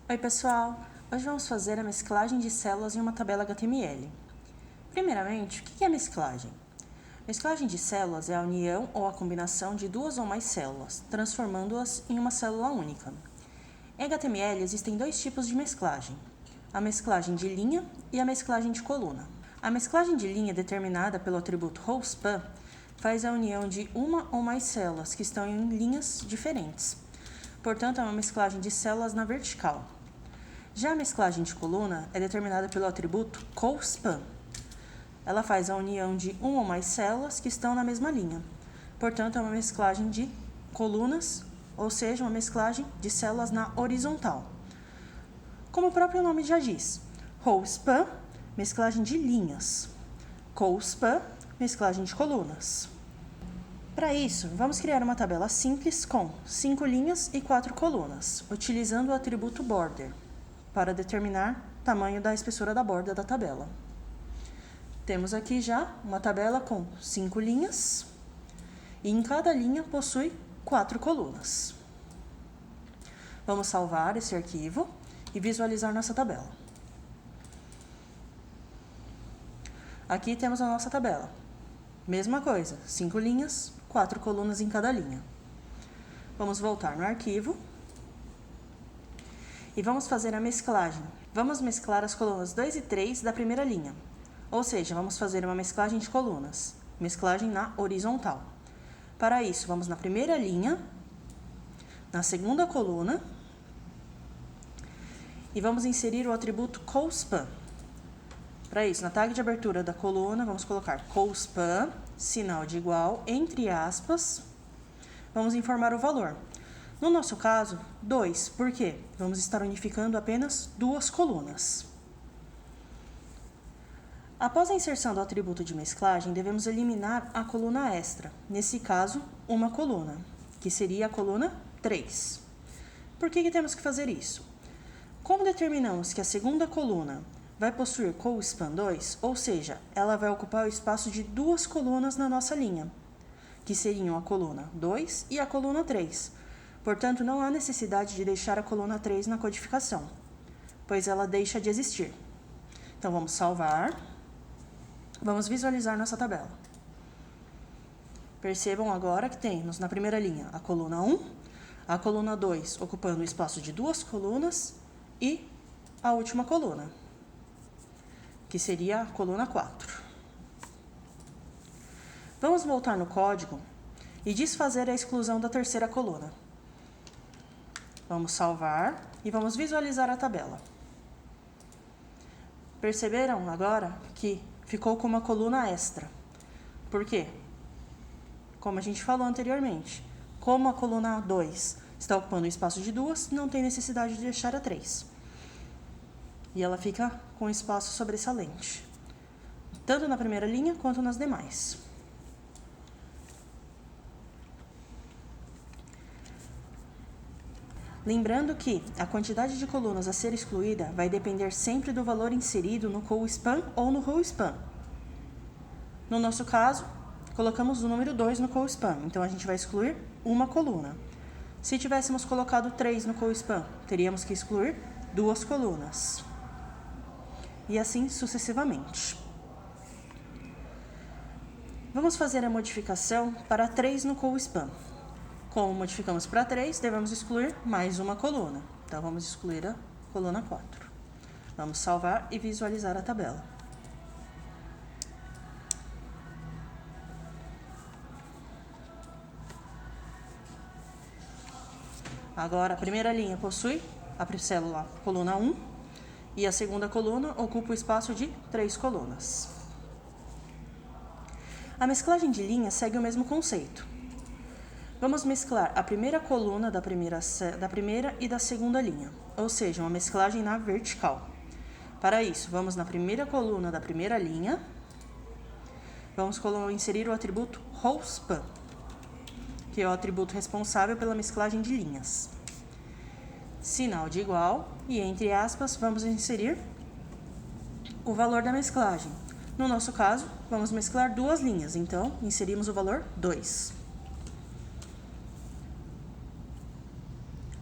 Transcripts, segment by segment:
Oi pessoal, hoje vamos fazer a mesclagem de células em uma tabela HTML. Primeiramente, o que é mesclagem? Mesclagem de células é a união ou a combinação de duas ou mais células, transformando-as em uma célula única. Em HTML existem dois tipos de mesclagem, a mesclagem de linha e a mesclagem de coluna. A mesclagem de linha, determinada pelo atributo rowSpan, faz a união de uma ou mais células que estão em linhas diferentes. Portanto, é uma mesclagem de células na vertical. Já a mesclagem de coluna é determinada pelo atributo colspan. Ela faz a união de uma ou mais células que estão na mesma linha. Portanto, é uma mesclagem de colunas, ou seja, uma mesclagem de células na horizontal. Como o próprio nome já diz, rowspan, mesclagem de linhas. Colspan, mesclagem de colunas. Para isso, vamos criar uma tabela simples com 5 linhas e 4 colunas, utilizando o atributo border, para determinar o tamanho da espessura da borda da tabela. Temos aqui já uma tabela com 5 linhas e em cada linha possui 4 colunas. Vamos salvar esse arquivo e visualizar nossa tabela. Aqui temos a nossa tabela. Mesma coisa, 5 linhas, 4 colunas em cada linha. Vamos voltar no arquivo e vamos fazer a mesclagem. Vamos mesclar as colunas 2 e 3 da primeira linha, ou seja, vamos fazer uma mesclagem de colunas, mesclagem na horizontal. Para isso, vamos na primeira linha, na segunda coluna, e vamos inserir o atributo colspan. Para isso, na tag de abertura da coluna, vamos colocar colspan, sinal de igual, entre aspas, vamos informar o valor. No nosso caso, 2, por quê? Vamos estar unificando apenas duas colunas. Após a inserção do atributo de mesclagem, devemos eliminar a coluna extra, nesse caso, uma coluna, que seria a coluna 3. Por que temos que fazer isso? Como determinamos que a segunda coluna vai possuir colspan 2, ou seja, ela vai ocupar o espaço de duas colunas na nossa linha, que seriam a coluna 2 e a coluna 3. Portanto, não há necessidade de deixar a coluna 3 na codificação, pois ela deixa de existir. Então, vamos salvar. Vamos visualizar nossa tabela. Percebam agora que temos na primeira linha a coluna 1, a coluna 2 ocupando o espaço de duas colunas e a última coluna, que seria a coluna 4. Vamos voltar no código e desfazer a exclusão da terceira coluna. Vamos salvar e vamos visualizar a tabela. Perceberam agora que ficou com uma coluna extra. Por quê? Como a gente falou anteriormente, como a coluna 2 está ocupando o espaço de duas, não tem necessidade de deixar a 3. E ela fica com espaço sobressalente, tanto na primeira linha quanto nas demais. Lembrando que a quantidade de colunas a ser excluída vai depender sempre do valor inserido no colspan ou no rowspan. No nosso caso, colocamos o número 2 no colspan, então a gente vai excluir uma coluna. Se tivéssemos colocado 3 no colspan, teríamos que excluir duas colunas. E assim sucessivamente. Vamos fazer a modificação para 3 no colspan. Como modificamos para 3, devemos excluir mais uma coluna. Então, vamos excluir a coluna 4. Vamos salvar e visualizar a tabela. Agora, a primeira linha possui a célula coluna 1 e a segunda coluna ocupa o espaço de 3 colunas. A mesclagem de linhas segue o mesmo conceito. Vamos mesclar a primeira coluna da primeira e da segunda linha, ou seja, uma mesclagem na vertical. Para isso, vamos na primeira coluna da primeira linha, vamos inserir o atributo rowspan, que é o atributo responsável pela mesclagem de linhas. Sinal de igual e, entre aspas, vamos inserir o valor da mesclagem. No nosso caso, vamos mesclar duas linhas, então inserimos o valor 2.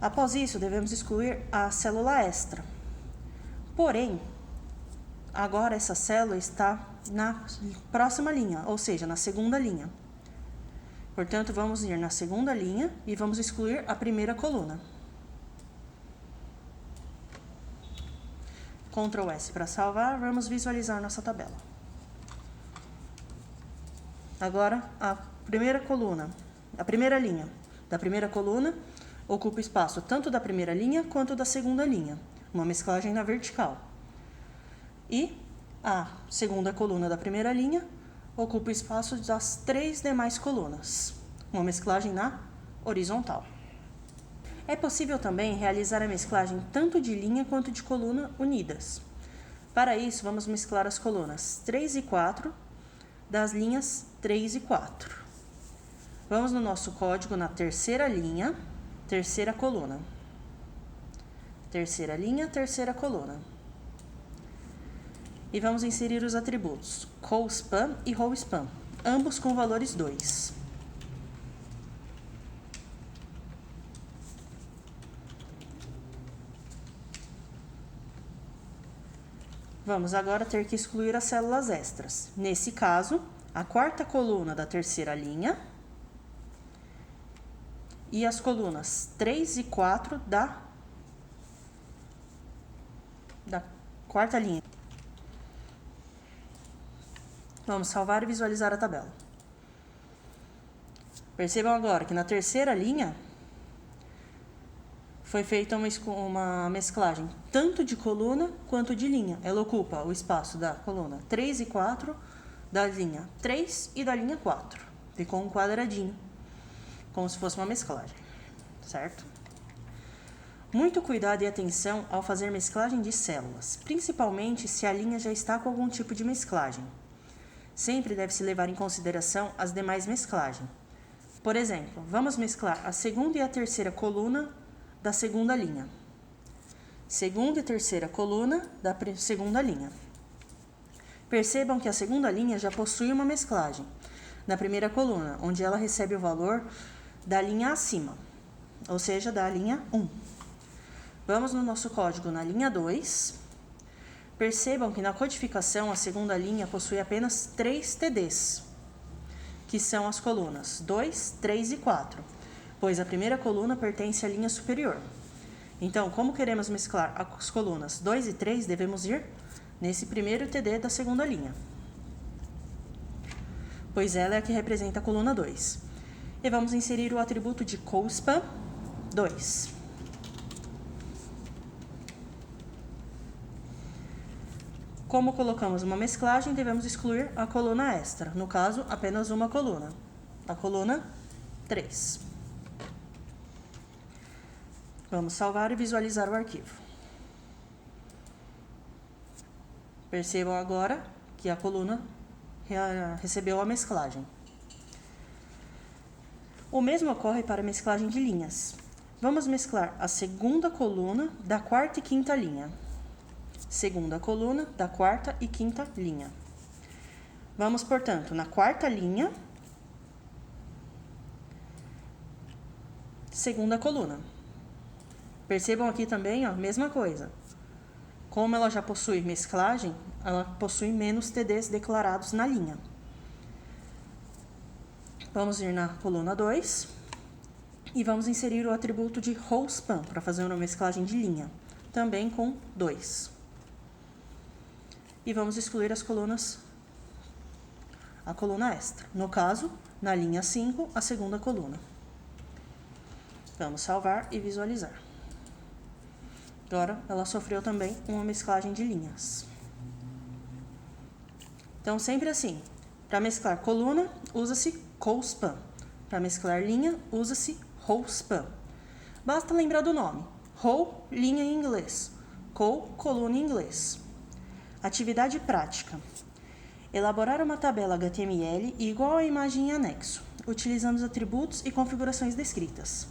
Após isso, devemos excluir a célula extra. Porém, agora essa célula está na próxima linha, ou seja, na segunda linha. Portanto, vamos ir na segunda linha e vamos excluir a primeira coluna. Ctrl S para salvar, vamos visualizar nossa tabela. Agora, a primeira linha da primeira coluna ocupa o espaço tanto da primeira linha quanto da segunda linha, uma mesclagem na vertical. E a segunda coluna da primeira linha ocupa o espaço das 3 demais colunas, uma mesclagem na horizontal. É possível também realizar a mesclagem tanto de linha quanto de coluna unidas. Para isso, vamos mesclar as colunas 3 e 4 das linhas 3 e 4. Vamos no nosso código na terceira linha, terceira coluna. Terceira linha, terceira coluna. E vamos inserir os atributos ColSpan e RowSpan, ambos com valores 2. Vamos agora ter que excluir as células extras. Nesse caso, a quarta coluna da terceira linha e as colunas 3 e 4 da quarta linha. Vamos salvar e visualizar a tabela. Percebam agora que na terceira linha foi feita uma mesclagem tanto de coluna quanto de linha. Ela ocupa o espaço da coluna 3 e 4, da linha 3 e da linha 4. Ficou um quadradinho, como se fosse uma mesclagem, certo? Muito cuidado e atenção ao fazer mesclagem de células, principalmente se a linha já está com algum tipo de mesclagem. Sempre deve-se levar em consideração as demais mesclagens. Por exemplo, vamos mesclar a segunda e a terceira coluna da segunda linha. Segunda e terceira coluna da segunda linha. Percebam que a segunda linha já possui uma mesclagem na primeira coluna, onde ela recebe o valor da linha acima, ou seja, da linha 1. Vamos no nosso código na linha 2. Percebam que na codificação a segunda linha possui apenas 3 TDs, que são as colunas 2, 3 e 4, pois a primeira coluna pertence à linha superior. Então, como queremos mesclar as colunas 2 e 3, devemos ir nesse primeiro TD da segunda linha, pois ela é a que representa a coluna 2. E vamos inserir o atributo de ColSpan 2. Como colocamos uma mesclagem, devemos excluir a coluna extra, no caso, apenas uma coluna, a coluna 3. Vamos salvar e visualizar o arquivo. Percebam agora que a coluna recebeu a mesclagem. O mesmo ocorre para a mesclagem de linhas. Vamos mesclar a segunda coluna da quarta e quinta linha. Segunda coluna da quarta e quinta linha. Vamos, portanto, na quarta linha, segunda coluna. Percebam aqui também, ó, mesma coisa. Como ela já possui mesclagem, ela possui menos TDs declarados na linha. Vamos ir na coluna 2 e vamos inserir o atributo de RowSpan para fazer uma mesclagem de linha, também com 2. E vamos excluir as colunas, a coluna extra. No caso, na linha 5, a segunda coluna. Vamos salvar e visualizar. Agora, ela sofreu também uma mesclagem de linhas. Então, sempre assim. Para mesclar coluna, usa-se ColSpan. Para mesclar linha, usa-se RowSpan. Basta lembrar do nome. Row, linha em inglês. Col, coluna em inglês. Atividade prática. Elaborar uma tabela HTML igual à imagem em anexo, utilizando os atributos e configurações descritas.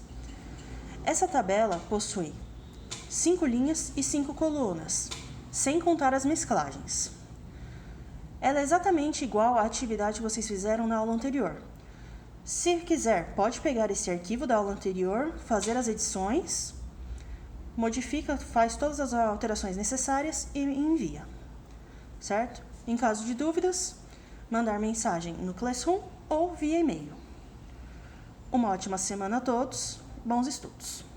Essa tabela possui 5 linhas e 5 colunas, sem contar as mesclagens. Ela é exatamente igual à atividade que vocês fizeram na aula anterior. Se quiser, pode pegar esse arquivo da aula anterior, fazer as edições modifica, faz todas as alterações necessárias e envia, certo? Em caso de dúvidas, mandar mensagem no Classroom ou via e-mail. Uma ótima semana a todos, bons estudos!